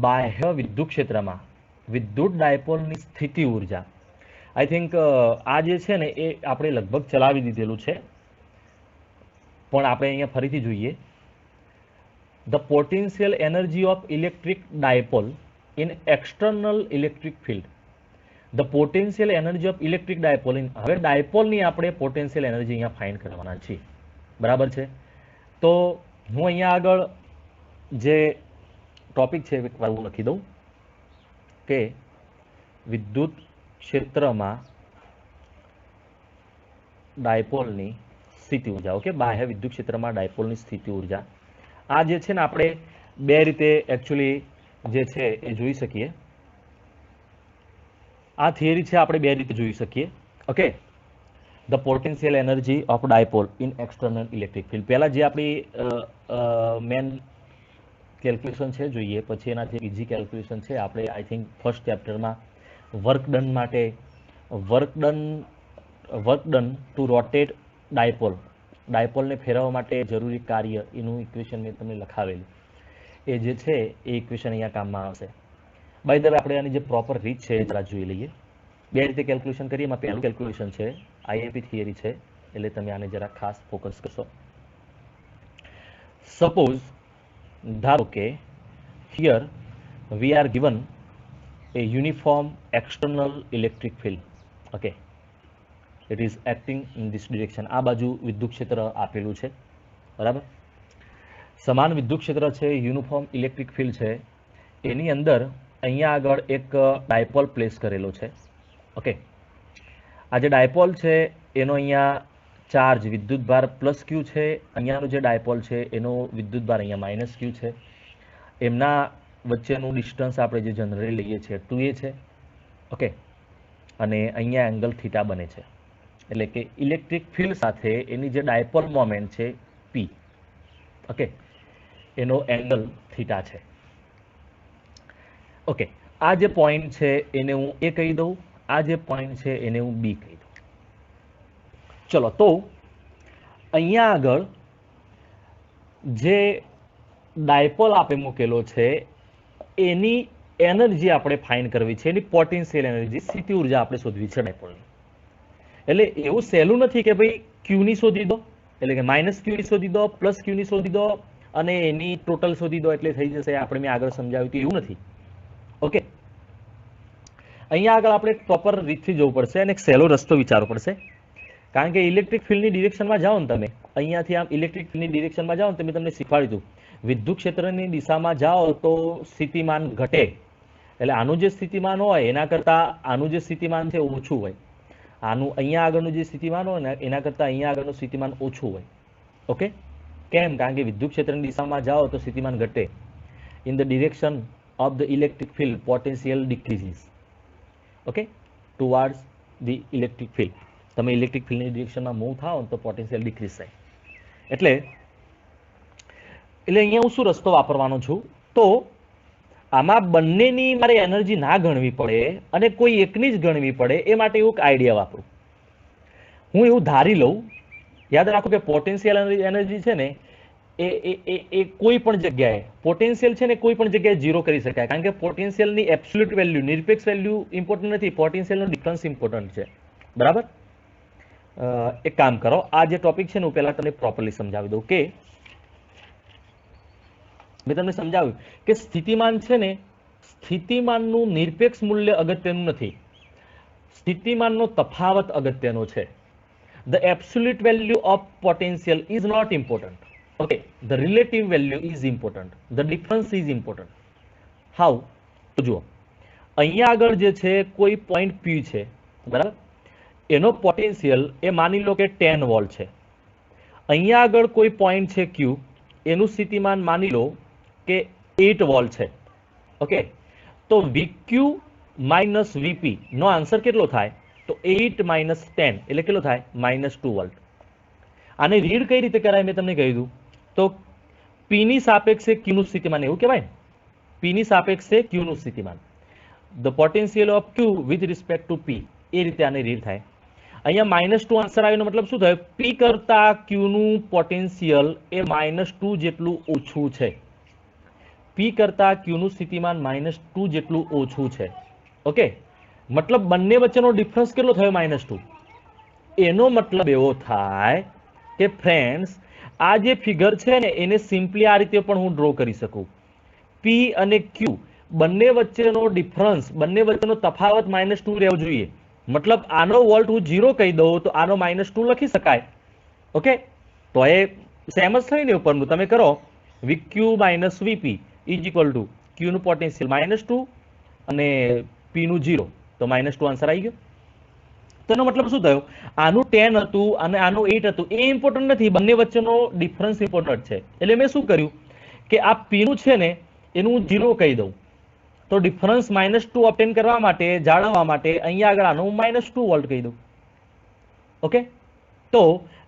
Speaker 1: બાહ્ય વિદ્યુત ક્ષેત્રમાં વિદ્યુત ડાયપોલની સ્થિતિ ઉર્જા. આઈ થિંક આ જે છે ને એ આપણે લગભગ ચલાવી દીધેલું છે, પણ આપણે અહીંયા ફરીથી જોઈએ. The potential energy of electric dipole in external electric field. The potential energy of electric dipole in, હવે ડાયપોલની આપણે પોટેન્શિયલ એનર્જી અહીંયા ફાઇન્ડ કરવાના છીએ, બરાબર છે. તો હું અહીંયા આગળ જે ટોપિક છે એકવાર હું લખી દઉં કે વિદ્યુત ક્ષેત્રમાં ડાયપોલની સ્થિતિ ઉર્જા. ઓકે, બાહ્ય વિદ્યુત ક્ષેત્રમાં ડાયપોલની સ્થિતિ ઉર્જા. આ જે છે ને આપણે બે રીતે એકચ્યુઅલી જે છે એ જોઈ શકીએ. આ થિયરી છે આપણે બે રીતે જોઈ શકીએ. Okay, the potential energy of dipole in external electric field. પહેલાં જે આપણી મેન કેલ્ક્યુલેશન છે જોઈએ, પછી એના જે ઇઝી કેલ્ક્યુલેશન છે આપણે આઈ થિંક ફર્સ્ટ ચેપ્ટરમાં work done to rotate dipole, ડાયપોલને ફેરવવા માટે જરૂરી કાર્ય, એનું ઇક્વેશન મેં તમને લખાવેલું. એ જે છે એ ઇક્વેશન અહીંયા કામમાં આવશે. બાય ધ વે આપણે આની જે પ્રોપર રીત છે એ જરા જોઈ લઈએ. બે રીતે કેલ્ક્યુલેશન કરીએ. એમાં પહેલું કેલ્ક્યુલેશન છે આઈએમપી થિયરી છે, એટલે તમે આને જરા ખાસ ફોકસ કરશો. સપોઝ, ધારો કે here we are given A uniform external electric field. Okay, it is acting in this direction. આ બાજુ વિદ્યુત ક્ષેત્ર આપેલું છે, બરાબર. સમાન વિદ્યુત ક્ષેત્ર છે, યુનિફોર્મ ઇલેક્ટ્રિક ફિલ્ડ છે. એની અંદર અહીંયા આગળ એક ડાયપોલ પ્લેસ કરેલો છે. ઓકે, આ જે ડાયપોલ છે એનો અહીંયા ચાર્જ વિદ્યુતભાર +q છે. અહીંયાનો જે ડાયપોલ છે એનો વિદ્યુતભાર અહીંયા -q છે. એમના વચ્ચેનું ડિસ્ટન્સ આપણે જે જનરલી લઈએ છીએ 2a છે. ઓકે, અને અહીંયા એંગલ થીટા બને છે. એટલે કે ઇલેક્ટ્રિક ફિલ્ડ સાથે એની જે ડાયપોલ મોમેન્ટ છે P, ઓકે, એનો એંગલ થીટા છે. ઓકે, આ જે પોઈન્ટ છે એને હું A કહી દઉં, આ જે પોઈન્ટ છે એને હું B કહી દઉં. ચલો, તો અહીંયા આગળ જે ડાયપોલ આપણે મૂકેલો છે એની એનર્જી આપણે ફાઇન્ડ કરવી છે, એની પોટેન્શિયલ એનર્જી, સ્થિતિ ઉર્જા આપણે શોધવી છે ડાયપોલની. એટલે એવું સહેલું નથી કે ભાઈ ક્યુની શોધી દો, એટલે કે -q ની શોધી દો, +q ની શોધી દો અને એની ટોટલ શોધી દો એટલે થઈ જશે. આપણે મેં આગળ સમજાવ્યું હતું એવું નથી. ઓકે, અહીંયા આગળ આપણે પ્રોપર રીતથી જવું પડશે અને એક સહેલો રસ્તો વિચારવો પડશે. કારણ કે ઇલેક્ટ્રિક ફિલ્ડની ડિરેક્શનમાં જાઓ ને તમે, અહીંયાથી આમ ઇલેક્ટ્રિક ફિલ્ડની ડિરેક્શનમાં જાઓ ને, તમે તમને શીખવાડ્યું હતું વિદ્યુત ક્ષેત્રની દિશામાં જાઓ તો સ્થિતિમાન ઘટે, એટલે આનું જે સ્થિતિમાન હોય એના કરતાં આનું જે સ્થિતિમાન છે ઓછું હોય, આનું અહીંયા આગળનું જે સ્થિતિમાન હોય ને એના કરતાં અહીંયા આગળનું સ્થિતિમાન ઓછું હોય. ઓકે, કેમ? કારણ કે વિદ્યુત ક્ષેત્રની દિશામાં જાઓ તો સ્થિતિમાન ઘટે. In the direction of the electric field potential decreases. Okay, towards the electric field. તમે ઇલેક્ટ્રિક ફિલ્ડની ડિરેક્શનમાં મૂવ થાઓ તો પોટેન્શિયલ ડિક્રીઝ થાય. એટલે અહીંયા હું શું રસ્તો વાપરવાનો છું? તો આમાં બંનેની મારે એનર્જી ના ગણવી પડે અને કોઈ એકની જ ગણવી પડે એ માટે એવું એક આઈડિયા વાપરું. હું એવું ધારી લઉં, યાદ રાખો કે પોટેન્શિયલ એનર્જી છે ને એ કોઈ પણ જગ્યાએ પોટેન્શિયલ છે ને કોઈ પણ જગ્યાએ ઝીરો કરી શકાય. કારણ કે પોટેન્શિયલની એબ્સોલ્યુટ વેલ્યુ, નિરપેક્ષ વેલ્યુ ઇમ્પોર્ટન્ટ નથી, પોટેન્શિયલનો ડિફરન્સ ઇમ્પોર્ટન્ટ છે. બરાબર? એક કામ કરો, આ જે ટોપિક છે ને હું પહેલા તમને પ્રોપરલી સમજાવી દઉં. કે મેં તમને સમજાવ્યું કે સ્થિતિમાન છે ને, સ્થિતિમાનનું નિરપેક્ષ મૂલ્ય અગત્યનું નથી, સ્થિતિમાનનો તફાવત અગત્યનો છે. The absolute value of potential is not important. Okay, the relative value is important. The difference is important. How? તો જુઓ, અહીંયા આગળ જે છે કોઈ પોઈન્ટ P છે, બરાબર? એનો પોટેન્શિયલ એ માની લો કે 10 વોલ્ટ છે. અહીંયા આગળ કોઈ પોઈન્ટ છે Q, એનું સ્થિતિમાન માની લો કે 8 વોલ્ટ છે. ઓકે, તો VQ માઇનસ VP નો આન્સર કેટલો થાય? તો 8 માઇનસ 10 એટલે કેટલો થાય? -2 વોલ્ટ. આને રીડ કઈ રીતે કરાય મેં તમને કહી દીધું. તો P ની સાપેક્ષે Q નું સ્થિતિમાન એવું કહેવાય ને, P ની સાપેક્ષે Q નું સ્થિતિમાન, the potential of Q with respect to P, એ રીતે આને રીડ થાય. અહીંયા -2 આન્સર આવ્યો, મતલબ શું થયું? P કરતા Q નું પોટેન્શિયલ એ -2 જેટલું ઓછું છે. P કરતા Q નું સ્થિતિમાન -2 જેટલું ઓછું છે. ઓકે, મતલબ બંને વચ્ચેનો ડિફરન્સ કેટલો થયો? -2. એનો મતલબ એવો થાય કે ફ્રેન્ડ્સ, આ જે ફિગર છે ને એને સિમ્પલી આ રીતે પણ હું ડ્રો કરી શકું. P અને Q બંને વચ્ચેનો ડિફરન્સ, બંને વચ્ચેનો તફાવત -2 રહેવો જોઈએ. મતલબ આનો વોલ્ટ હું 0 કહી દઉં તો આનો -2 લખી શકાય. ઓકે, તો એ સેમ જ થયું ને ઉપરનું. તમે કરો VQ minus VP is equal two Q નું પોટેન્શિયલ -2 અને P નું 0, તો -2 આન્સર આવી ગયો. તો એનો મતલબ શું થયો? આનું 10 હતું અને આનું 8 હતું, એ ઇમ્પોર્ટન્ટ નથી, બંને વચ્ચેનો ડિફરન્સ ઇમ્પોર્ટન્ટ છે. એટલે મેં શું કર્યું કે આ P નું છે ને એનું હું 0 કહી દઉં. તો ડિફરન્સ -2 ઓબ્ટેન કરવા માટે, જાળવવા માટે અહીંયા આગળ આનું -2 વોલ્ટ કહી દઉં. ઓકે, તો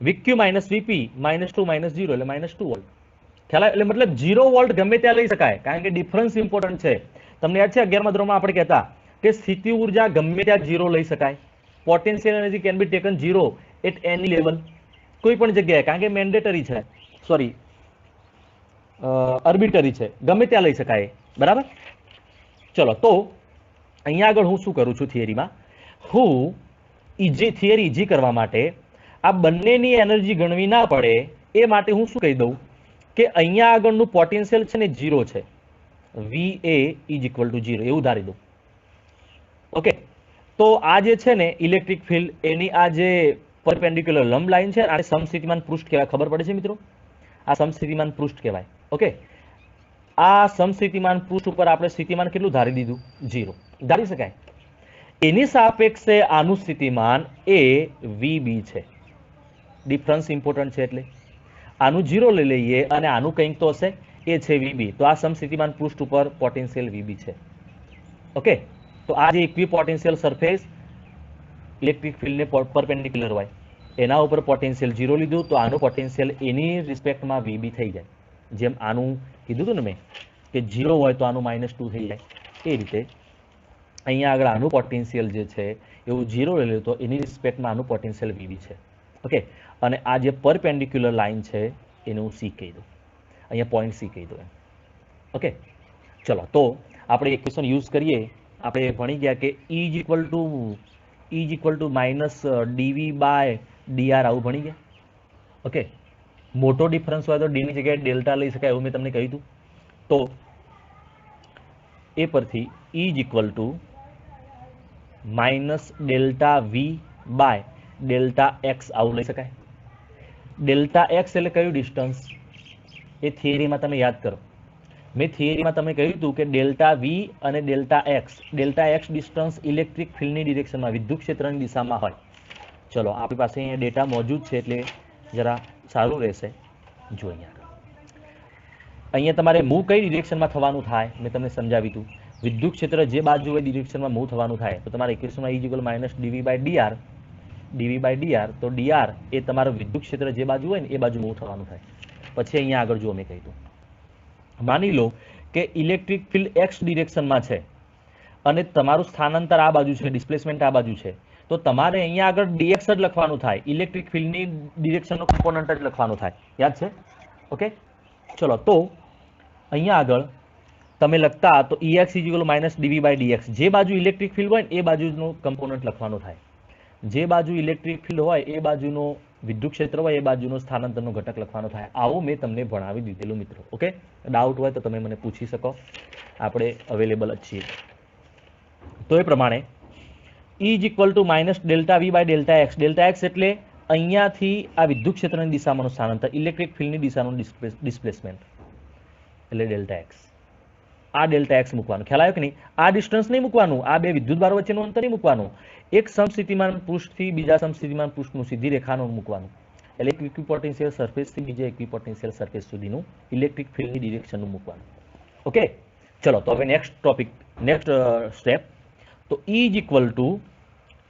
Speaker 1: VQ માઇનસ VP -2 - 0 એટલે -2 વોલ્ટ. ખ્યાલ? એટલે મતલબ 0 વોલ્ટ ગમે ત્યાં લઈ શકાય, કારણ કે ડિફરન્સ ઇમ્પોર્ટન્ટ છે. તમને યાદ છે 11મા ધોરણમાં આપણે કહેતા કે સ્થિતિ ઉર્જા ગમે ત્યાં 0 લઈ શકાય. Potential energy can be taken 0 at any level, કોઈ પણ જગ્યાએ, કારણ કે મેન્ડેટરી છે, સોરી આર્બિટરી છે, ગમે ત્યાં લઈ શકાય. બરાબર? ચલો, તો અહીંયા આગળ હું શું કરું છું થિયરીમાં? હું થિયરી ઇઝી કરવા માટે આ બંનેની એનર્જી ગણવી ના પડે એ માટે હું શું કહી દઉં કે અહીંયા આગળનું પોટેન્શિયલ છે ને 0 છે, VA ઇઝ ઇક્વલ ટુ 0 એવું ધારી દઉં. ઓકે, તો આ જે છે ને ઇલેક્ટ્રિક ફિલ્ડ, એની આ જે પરપેન્ડિક્યુલર લંબ લાઈન છે, આને સમસ્થિતિમાન પૃષ્ઠ કહેવાય. ખબર પડે છે મિત્રો? આ સમસ્થિતિમાન પૃષ્ઠ કહેવાય. ઓકે, આ સમસ્થિતિમાન પૃષ્ઠ ઉપર આપણે સ્થિતિમાન કેટલું ધારી દીધું? 0 ધારી શકાય. એની સાપેક્ષે આનું સ્થિતિમાન એ VB છે. ડિફરન્સ ઇમ્પોર્ટન્ટ છે એટલે આનું 0 લઈ લઈએ અને આનું કંઈક તો હશે, એ છે VB. તો આ સમસ્થિતિમાન પૃષ્ઠ ઉપર પોટેન્શિયલ VB છે. ઓકે, તો આ જે ઇક્વી પોટેન્શિયલ સરફેસ ઇલેક્ટ્રિક ફિલ્ડને પરપેન્ડિક્યુલર હોય એના ઉપર પોટેન્શિયલ 0 લીધું, તો આનું પોટેન્શિયલ એની રિસ્પેક્ટમાં VB થઈ જાય. જેમ આનું કીધું હતું ને મેં કે 0 હોય તો આનું -2 થઈ જાય, એ રીતે અહીંયા આગળ આનું પોટેન્શિયલ જે છે એવું 0 લઈ લે તો એની રિસ્પેક્ટમાં આનું પોટેન્શિયલ VB છે. ઓકે, અને આ જે પરપેન્ડિક્યુલર લાઇન છે એને હું C કહી દઉં, અહીંયા પોઈન્ટ C કહી દઉં. ઓકે, ચલો, તો આપણે ઇક્વેશન યુઝ કરીએ. આપણે ભણી ગયા કે E is equal two -dV/dr, આવું ભણી ગયા. ઓકે, મોટો ડિફરન્સ હોય તો D ની જગ્યાએ ડેલ્ટા લઈ શકાય, એવું મેં તમને કહ્યું હતું. તો એ પરથી E is equal two -Δv/Δx આવું લઈ શકાય. Δx એટલે કયું ડિસ્ટન્સ? એ થિયરીમાં તમે યાદ કરો. મેં થિયરીમાં તમે કહ્યું હતું કે ડેલ્ટા વી અને ડેલ્ટા એક્સ ડિસ્ટન્સ ઇલેક્ટ્રિક ફિલ્ડની ડિરેક્શનમાં વિદ્યુત ક્ષેત્રની દિશામાં હોય. ચલો આપણી પાસે અહીંયા ડેટા મોજૂદ છે એટલે જરા સારું રહેશે. જો અહીંયા તમારે મૂવ કઈ ડિરેક્શનમાં થવાનું થાય મેં તમને સમજાવ્યું હતું. વિદ્યુત ક્ષેત્ર જે બાજુ હોય ડિરેક્શનમાં મૂવ થવાનું થાય તો તમારે ઇક્વેશનમાં E = -dv/dr તો dr એ તમારું વિદ્યુત ક્ષેત્ર જે બાજુ હોય ને એ બાજુ મૂવ થવાનું થાય. પછી અહીંયા આગળ જો મેં કહ્યું માની લો કે ઇલેક્ટ્રિક ફિલ્ડ એક્સ ડિરેક્શનમાં છે અને તમારું સ્થાનાંતર આ બાજુ છે, ડિસ્પ્લેસમેન્ટ આ બાજુ છે, તો તમારે અહીંયા આગળ dx જ લખવાનું થાય. ઇલેક્ટ્રિક ફિલ્ડની ડિરેક્શનનો કમ્પોનન્ટ જ લખવાનું થાય. યાદ છે? ઓકે, ચલો તો અહીંયા આગળ તમે લખતા તો Ex = -dv/dx જે બાજુ ઇલેક્ટ્રિક ફિલ્ડ હોય ને એ બાજુનો કમ્પોનન્ટ લખવાનું થાય. જે બાજુ ઇલેક્ટ્રિક ફિલ્ડ હોય એ બાજુનો વિદ્યુત ક્ષેત્ર હોય એ બાજુનો સ્થાનાંતરનો ઘટક લખવાનો થાય. આવું મેં તમને ભણાવી દીધેલું મિત્રો. ઓકે, ડાઉટ હોય તો તમે મને પૂછી શકો, આપણે અવેલેબલ જ છીએ. તો એ પ્રમાણે E = -ΔV/ΔX. ΔX એટલે અહીંયાથી આ વિદ્યુત ક્ષેત્રની દિશામાંનું સ્થાનાંતર, ઇલેક્ટ્રિક ફિલ્ડની દિશાનું ડિસ્પ્લેસમેન્ટ એટલે ΔX. આ ΔX મૂકવાનું. ખ્યાલ આવ્યો કે નહીં? આ ડિસ્ટન્સ નહીં મૂકવાનું, આ બે વિદ્યુતભારો વચ્ચેનું અંતર નહીં મૂકવાનું. એક સમસ્થિતિમાન પૃષ્ઠથી બીજા સમસ્થિતિમાન પૃષ્ઠનું સીધી રેખાનું મૂકવાનું. એટલે એક ઇક્વિપોટેન્શિયલ સરફેસથી બીજા ઇક્વિપોટેન્શિયલ સરફેસ સુધીનું ઇલેક્ટ્રિક ફિલ્ડની ડિરેક્શનનું મૂકવાનું. ઓકે, ચલો તો હવે નેક્સ્ટ સ્ટેપ. તો E =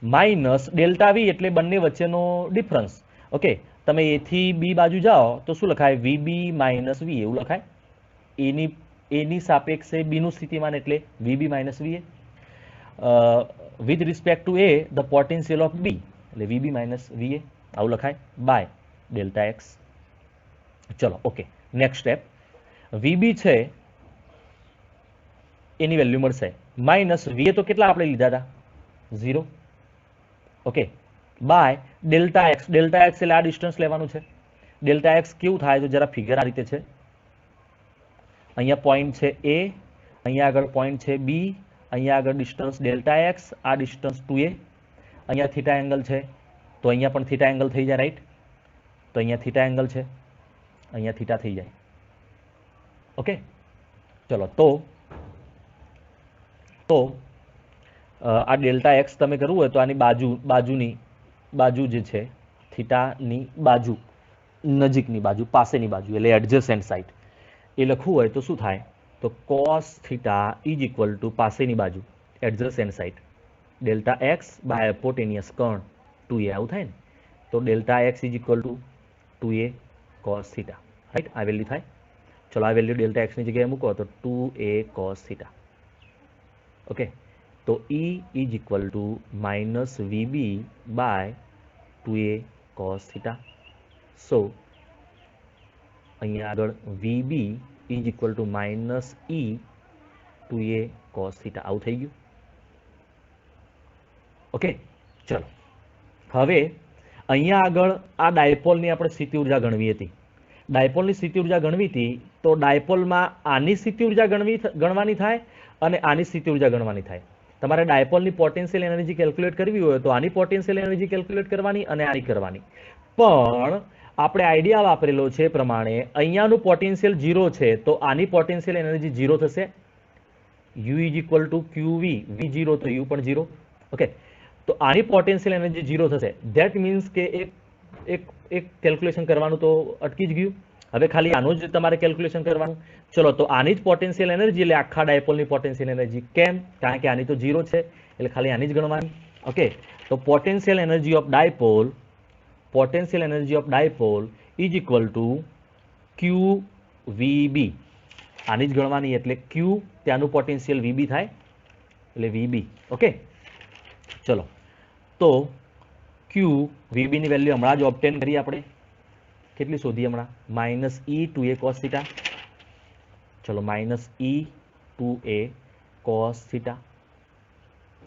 Speaker 1: -ΔV એટલે બંને વચ્ચેનો ડિફરન્સ. ઓકે, તમે A થી B બાજુ જાઓ તો શું લખાય? VB - VA એવું લખાય. એની સાપેક્ષે B નું સ્થિતિમાન એટલે VB - VA. With respect to A the potential of B એટલે VB - VA આવું લખાય બાય ΔX. ચલો ઓકે, નેક્સ્ટ સ્ટેપ. VB છે એની વેલ્યુ મળશે -VA તો કેટલા આપણે લીધા હતા? 0. Okay, by ΔX. ΔX એટલે આ ડિસ્ટન્સ લેવાનું છે. ΔX કેવું થાય તો જરા ફિગર આ રીતે છે. અહીંયા પોઈન્ટ છે A, અહીંયા આગળ પોઈન્ટ છે B, અહીંયા આગળ ડિસ્ટન્સ ΔX, આ ડિસ્ટન્સ 2A, અહીંયા થીટા એંગલ છે તો અહીંયા પણ થીટા એંગલ થઈ જાય, રાઈટ? તો અહીંયા થીટા એંગલ છે, અહીંયા થીટા થઈ જાય. ઓકે, ચલો તો આ ΔX તમે કરવું હોય તો આની બાજુ જે છે થીટાની બાજુ, નજીકની બાજુ, પાસેની બાજુ એટલે એડજસન્ટ સાઇડ એ લખવું હોય તો શું થાય? તો cos થીટા = પાસેની બાજુ, એડજસન્ટ side, ΔX by હાયપોટેનિયસ Karna 2A આવું થાય ને. તો ΔX = 2A cos theta, right? આ વેલ્યુ થાય. ચલો આ વેલ્યુ ΔX ની જગ્યાએ મૂકો તો 2A cos થીટા. ઓકે, તો E = -VB/2A cos થીટા. સો અહીંયા આગળ VB = -E/2A cos થીટા આવું થઈ ગયું. ઓકે, ચલો હવે અહીંયા આગળ આ ડાયપોલની આપણે સ્થિતિ ઉર્જા ગણવી હતી. ડાયપોલની સ્થિતિ ઉર્જા ગણવી હતી તો ડાયપોલમાં આની સ્થિતિ ઉર્જા ગણવાની થાય અને આની સ્થિતિ ઉર્જા ગણવાની થાય. તમારે ડાયપોલની પોટેન્શિયલ એનર્જી કેલ્ક્યુલેટ કરવી હોય તો આની પોટેન્શિયલ એનર્જી કેલ્ક્યુલેટ કરવાની અને આની કરવાની. પણ આપણે આઈડિયા વાપરેલો છે પ્રમાણે અહીંયાનું પોટેન્શિયલ 0 છે તો આની પોટેન્શિયલ એનર્જી 0 થશે. U = QV, V0 તો U પણ 0. ઓકે, તો આની પોટેન્શિયલ એનર્જી 0 થશે. ધેટ મીન્સ કે એક કેલ્ક્યુલેશન કરવાનું તો અટકી જ ગયું. હવે ખાલી આનું જ તમારે કેલ્ક્યુલેશન કરવાનું. ચલો તો આની જ પોટેન્શિયલ એનર્જી એટલે આખા ડાયપોલની પોટેન્શિયલ એનર્જી. કેમ? કારણ કે આની તો 0 છે એટલે ખાલી આની જ ગણવાની. ઓકે, તો potential energy of dipole is equal to QVB. આની જ ગણવાની એટલે Q ત્યાંનું પોટેન્શિયલ VB થાય એટલે VB. ઓકે, ચલો તો QVB ની વેલ્યુ હમણાં જ ઓબ્ટેન કરી આપણે. કેટલી શોધી હમણાં? -E/2A cos theta. ચલો -E/2A cos થીટા.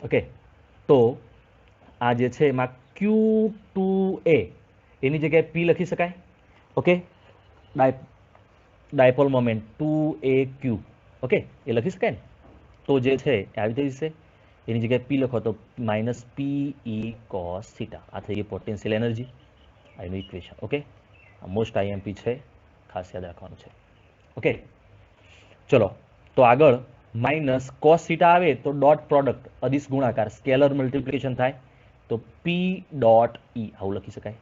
Speaker 1: ઓકે, તો આ જે છે એમાં Q2A એની જગ્યાએ P લખી શકાય. Okay, dipole moment 2AQ. Okay, એ લખી શકાય ને? તો જે છે એ આવી જશે. એની જગ્યાએ P લખો તો -PE cos થીટા. આ થઈ ગઈ પોટેન્શિયલ એનર્જી, આનું ઇક્વેશન. ઓકે, મોસ્ટ IMP છે, ખાસ યાદ રાખવાનું છે. ઓકે, ચલો તો આગળ માઇનસ કોસ થીટા આવે તો ડોટ પ્રોડક્ટ અદિશ ગુણાકાર સ્કેલર મલ્ટિપ્લિકેશન થાય તો પી ડોટ ઈ આવું લખી શકાય.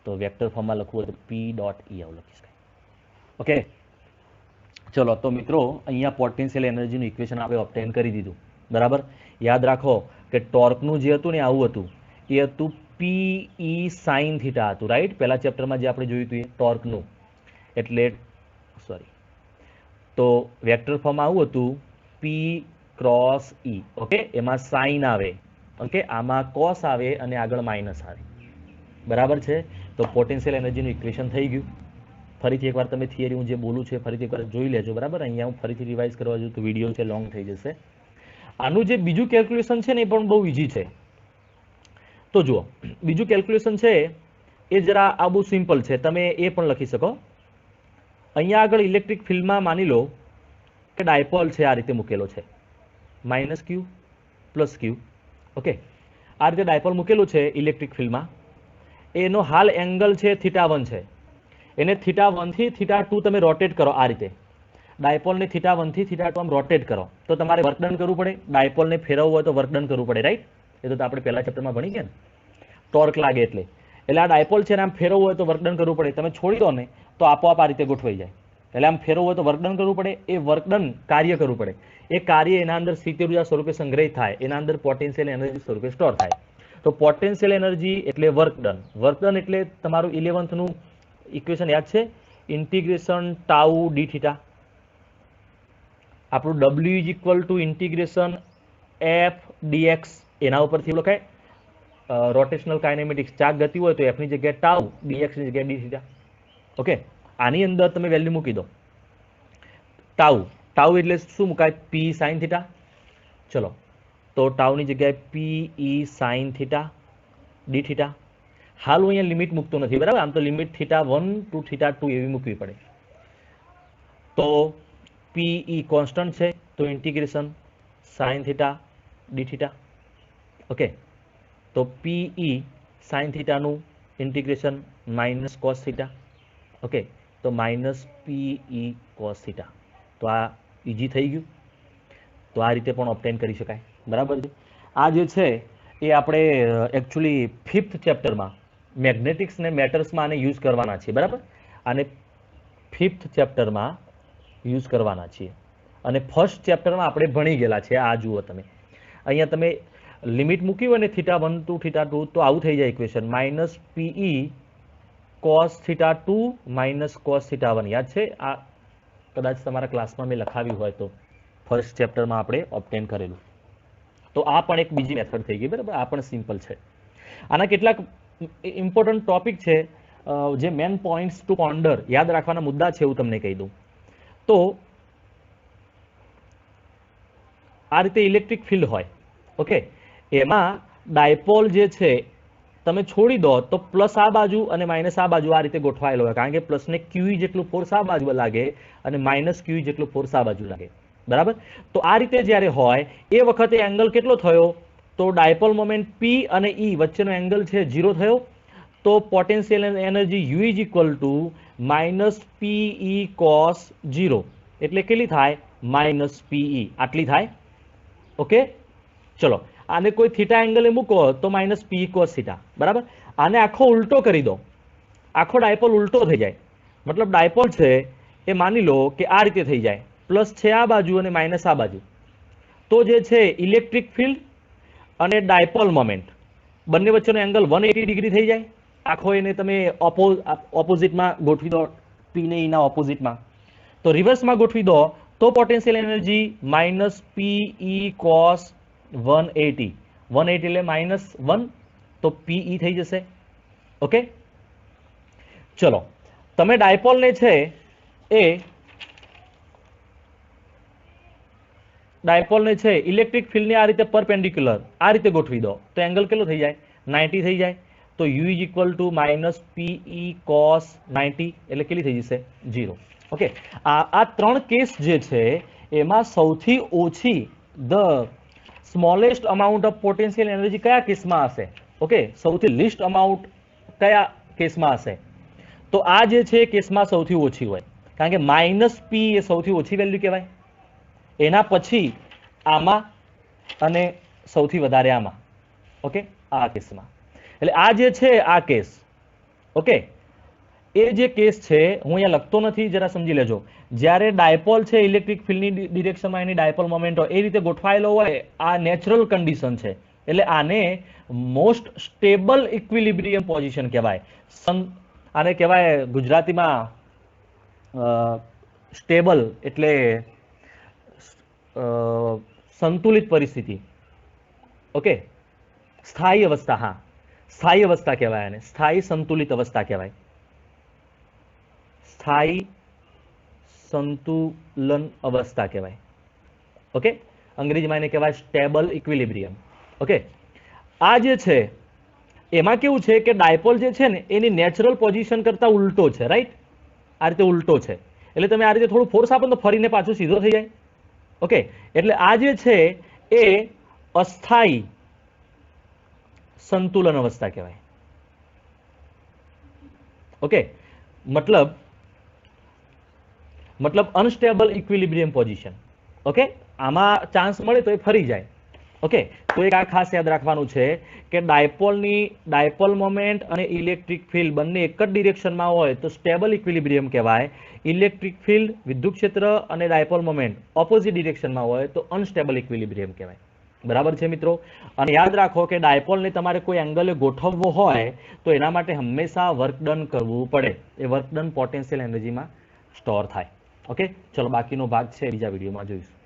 Speaker 1: તો વેક્ટર ફોર્મમાં લખવું હોય તો પી ડોટ ઈ આવું લખી શકાય. ઓકે ચલો તો મિત્રો અહીંયા પોટેન્શિયલ એનર્જીનું ઇક્વેશન આપણે ઓબ્ટેન કરી દીધું. બરાબર. યાદ રાખો કે ટોર્કનું જે હતું ને આવું હતું, એ હતું પી ઈ સાઇન થીટા હતું, રાઈટ. પહેલા ચેપ્ટરમાં જે આપણે જોયું હતું એ ટોર્કનું, એટલે સોરી, તો વેક્ટર ફોર્મ આવું હતું પી ક્રોસ ઈ. ઓકે, એમાં સાઇન આવે, ઓકે, આમાં કોસ આવે અને આગળ માઇનસ આવે. બરાબર છે. તો પોટેન્શિયલ એનર્જીનું ઇક્વેશન થઈ ગયું. ફરીથી એકવાર તમે થિયરી હું જે બોલું છે ફરીથી એકવાર જોઈ લેજો. બરાબર. અહીંયા હું ફરીથી રિવાઇઝ કરવા જાઉં તો વિડીયો છે લોંગ થઈ જશે. આનું જે બીજું કેલ્ક્યુલેશન છે ને એ પણ બહુ ઇઝી છે. તો જુઓ, બીજું કેલ્ક્યુલેશન છે એ જરા આ બહુ સિમ્પલ છે, તમે એ પણ લખી શકો. અહીંયા આગળ ઇલેક્ટ્રિક ફિલ્ડમાં માની લો કે ડાયપોલ છે, આ રીતે મૂકેલો છે, માઇનસ ક્યુ પ્લસ ક્યુ. ઓકે, આ રીતે ડાયપોલ મૂકેલું છે ઇલેક્ટ્રિક ફિલ્ડમાં. એનો હાલ એંગલ છે θ1 છે. એને θ1 થી θ2 તમે રોટેટ કરો આ રીતે. ડાયપોલને θ1 થી θ2 આમ રોટેટ કરો તો તમારે વર્ક ડન કરવું પડે. ડાયપોલને ફેરવવું હોય તો વર્ક ડન કરવું પડે, રાઈટ. એ તો આપણે પહેલા ચેપ્ટરમાં ભણી ગયા ને, ટોર્ક લાગે એટલે. એટલે આ ડાયપોલ છે ને આમ ફેરવવું હોય તો વર્ક ડન કરવું પડે. તમે છોડી દો ને તો આપોઆપ આ રીતે ગોઠવાઈ જાય. એટલે આમ ફેરવવું હોય તો વર્ક ડન કરવું પડે. એ વર્ક ડન કાર્ય કરવું પડે. એ કાર્ય એના અંદર સ્થિતિ ઉર્જા સ્વરૂપે સંગ્રહિત થાય, એના અંદર પોટેન્શિયલ એનર્જી સ્વરૂપે સ્ટોર થાય. તો પોટેન્શિયલ એનર્જી એટલે વર્ક ડન. વર્ક ડન એટલે તમારું 11th નું ઇક્વેશન યાદ છે, ઇન્ટિગ્રેશન ટાઉ ડી થીટા. આપણું W is equal to integration F D X, એના ઉપરથી લખાય. રોટેશનલ કાઇનેમેટિક્સ, ચાક ગતિ હોય તો એફની જગ્યાએ ટાઉ, ડીએક્સની જગ્યાએ ડી થીટા. ઓકે, આની અંદર તમે વેલ્યુ મૂકી દો. ટાઉ એટલે શું મુકાય? P sine theta. ચલો તો ટાઉની જગ્યાએ P E sine theta D theta. હાલ હું અહીંયા લિમિટ મૂકતો નથી, બરાબર. આમ તો લિમિટ θ1 ટુ θ2 એવી મૂકવી પડે. તો પી ઈ કોન્સ્ટન્ટ છે તો integration sine theta D theta. Okay, તો પી ઈ સાઇન થીટાનું integration minus cos theta. Okay, તો minus P E cos theta. તો આ ઇઝી થઈ ગયું. તો આ રીતે પણ ઓબ્ટેન કરી શકાય. બરાબર છે. આ જે છે એ આપણે એકચ્યુઅલી 5th ચેપ્ટરમાં મેગ્નેટિક્સ ને મેટર્સમાં આને યુઝ કરવાના છીએ. બરાબર. આને 5th ચેપ્ટરમાં યુઝ કરવાના છીએ અને ફર્સ્ટ ચેપ્ટરમાં આપણે ભણી ગયેલા છે. આ જુઓ તમે, અહીંયા તમે લિમિટ મૂકી હોય ને θ1 ટુ θ2 તો આવું થઈ જાય equation, minus P E cos θ2 minus cos θ1. યાદ છે? આ કદાચ તમારા ક્લાસમાં મેં લખાવ્યું હોય તો ફર્સ્ટ ચેપ્ટરમાં આપણે ઓબ્ટેન કરેલું. તો આ પણ એક બીજી મેથડ થઈ ગઈ. બરાબર. આ પણ સિમ્પલ છે. આના કેટલાક ઇમ્પોર્ટન્ટ ટોપિક છે જે મેન પોઈન્ટ્સ ટુ પોન્ડર, યાદ રાખવાના મુદ્દા છે, એવું તમને કહી દઉં. તો આ રીતે ઇલેક્ટ્રિક ફિલ્ડ હોય, ઓકે, એમાં ડાયપોલ જે છે તમે છોડી દો તો પ્લસ આ બાજુ અને માઇનસ આ બાજુ આ રીતે ગોઠવાયેલો હોય, કારણ કે પ્લસને ક્યુ જેટલું ફોર્સ આ બાજુ લાગે અને માઇનસ ક્યુ જેટલું ફોર્સ આ બાજુ લાગે. બરાબર. તો આ રીતે જ્યારે હોય એ વખતે એંગલ કેટલો થયો? તો ડાયપોલ મોમેન્ટ પી અને ઈ વચ્ચેનો એંગલ છે 0 થયો. તો potential energy you is equal two minus P E cos 0, એટલે કેટલી થાય? માઇનસ પીઈ, આટલી થાય. ઓકે, ચલો આને કોઈ થીટા એંગલે મૂકો તો માઇનસ પી કોસ થીટા. બરાબર. આને આખો ઉલટો કરી દો, આખો ડાયપોલ ઉલટો થઈ જાય. મતલબ ડાયપોલ છે એ માની લો કે આ રીતે થઈ જાય, પ્લસ છે આ બાજુ અને માઇનસ આ બાજુ. તો જે છે ઇલેક્ટ્રિક ફિલ્ડ અને ડાયપોલ મોમેન્ટ બંને વચ્ચેનો એંગલ 180 ડિગ્રી થઈ જાય. આખો એને તમે ઓપોઝિટમાં ગોઠવી દો, પી ને ઈના ઓપોઝિટમાં. તો રિવર્સમાં ગોઠવી દો તો potential energy minus P E cos 180. 180 એટલે માઇનસ 1, તો પીઈ થઈ જશે. ઓકે, ચલો તમે ડાયપોલને છે એ ઇલેક્ટ્રિક ફિલ્ડને આ રીતે પરપેન્ડિક્યુલર આ રીતે ગોઠવી દો તો એંગલ કેટલો થઈ જાય? 90 થઈ જાય. તો you is equal two minus P E cos 90, એટલે કેટલી થઈ જશે? 0. ઓકે, આ ત્રણ કેસ જે છે એમાં સૌથી ઓછી the smallest amount of potential energy કયા કેસમાં હશે? ઓકે, સૌથી લીસ્ટ અમાઉન્ટ કયા કેસમાં હશે? તો આ જે છે કેસમાં સૌથી ઓછી હોય, કારણ કે -p એ સૌથી ઓછી વેલ્યુ કહેવાય, એના પછી આમાં અને સૌથી વધારે આમાં. ઓકે, આ કેસમાં. એટલે આ જે છે આ કેસ, ઓકે, એ જે કેસ છે હું અહીંયા લખતો નથી, જરા સમજી લેજો. જ્યારે ડાયપોલ છે ઇલેક્ટ્રિક ફિલ્ડની ડિરેક્શનમાં એની ડાયપોલ મોમેન્ટ હોય એ રીતે ગોઠવાયેલો હોય, આ નેચરલ કન્ડિશન છે. એટલે આને મોસ્ટ સ્ટેબલ ઇક્વિલિબ્રિયમ પોઝિશન કહેવાય. આને કહેવાય ગુજરાતીમાં સ્ટેબલ એટલે સંતુલિત પરિસ્થિતિ. ઓકે, સ્થાયી અવસ્થા. હા, સ્થાયી અવસ્થા કહેવાય આને, સ્થાયી સંતુલિત અવસ્થા કહેવાય, સ્થાયી સંતુલન અવસ્થા કહેવાય. ઓકે, અંગ્રેજીમાં એને કહેવાય સ્ટેબલ ઇક્વિલિબ્રિયમ. ઓકે, આ જે છે એમાં કેવું છે કે ડાયપોલ જે છે ને એની નેચરલ પોઝિશન કરતા ઉલટો છે, રાઈટ? આ રીતે ઉલટો છે. એટલે તમે આ રીતે થોડું ફોર્સ આપો તો ફરીને પાછું સીધો થઈ જાય. ઓકે, એટલે આ જે છે એ અસ્થાયી સંતુલન અવસ્થા કહેવાય. ઓકે, મતલબ અનસ્ટેબલ ઇક્વિલિબ્રિયમ પોઝિશન. ઓકે, આમાં ચાન્સ મળે તો એ ફરી જાય. ઓકે, તો એક આ ખાસ યાદ રાખવાનું છે કે ડાયપોલ મોમેન્ટ અને ઇલેક્ટ્રિક ફિલ્ડ બંને એક જ ડિરેક્શનમાં હોય તો સ્ટેબલ ઇક્વિલિબ્રિયમ કહેવાય. ઇલેક્ટ્રિક ફિલ્ડ, વિદ્યુત ક્ષેત્ર અને ડાયપોલ મોમેન્ટ ઓપોઝિટ ડિરેક્શનમાં હોય તો અનસ્ટેબલ ઇક્વિલિબ્રિયમ કહેવાય. બરાબર છે મિત્રો? અને યાદ રાખો કે ડાયપોલને તમારે કોઈ એંગલે ગોઠવવો હોય તો એના માટે હંમેશા વર્ક ડન કરવું પડે. એ વર્ક ડન પોટેન્શિયલ એનર્જીમાં સ્ટોર થાય. ઓકે, ચલો બાકીનો ભાગ છે બીજા વિડીયોમાં જોઈશું.